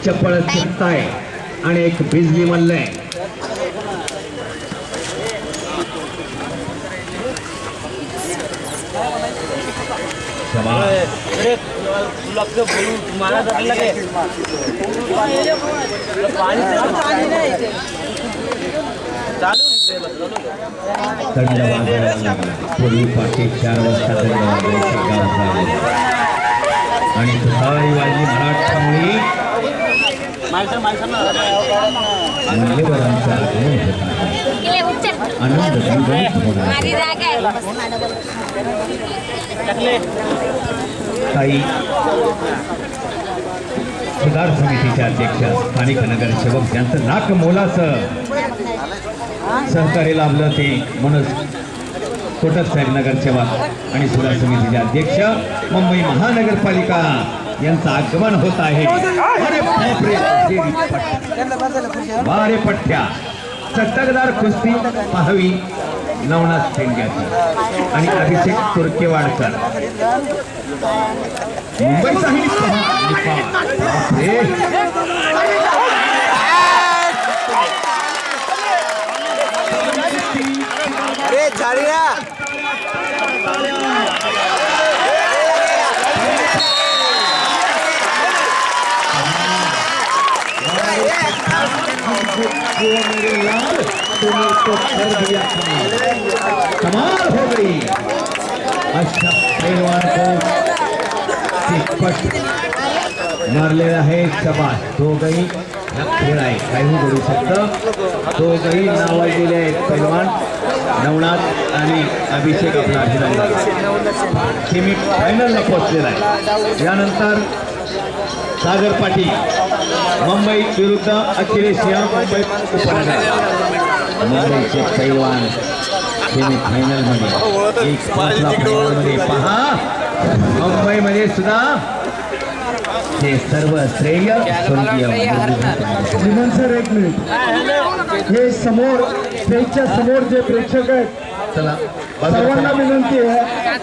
चपळ चित्ताय आणि एक बिजली मल्ल आहे. थंड वाजायला पूर्वी पाठी 4 वाजता थंड वाजायचे गाव झाले आणि तुतारी वाजली मराठामुळे मान्यवरांचा आगमन होता. आनंद द्विगुणित होणार. काही सुधार समितीच्या अध्यक्ष स्थानिक नगरसेवक यांचं नाक मोलाचं सहकार्य लाभलं ते मनोज कोटक साहेब नगरसेवक आणि सुधार समितीचे अध्यक्ष मुंबई महानगरपालिका यांचं आगमन होत आहे. अरे बापरे, वारे पठ्ठ्या चटकदार कुस्ती पाहावी नवनाथ शेंड्याची आणि अभिषेक तुर्केवाडकर. मुंबईचा ही अरे झाडिया कमाल हो गई. अच्छा पहलवान को मारलेला आहे. शबाश. दोघही खेळ आहे, काही बोलू शकतं. दोघही नावाजलेले आहेत पहलवान नवनाथ आणि अभिषेक आपला सेमी फायनलला पोहोचलेला आहे. यानंतर सागर पाटील मुंबई विरुद्ध अखिलेश या मुंबई उपनगर. मुंबईचे पैलवान सेमी फायनल मध्ये एक मध्ये पहा. मुंबईमध्ये सुद्धा हे सर्व श्रेय स्वर्गीय सर एक मिनिट. हे समोर स्टेजच्या समोर जे प्रेक्षक आहेत चला सर्वांना विनंती आहे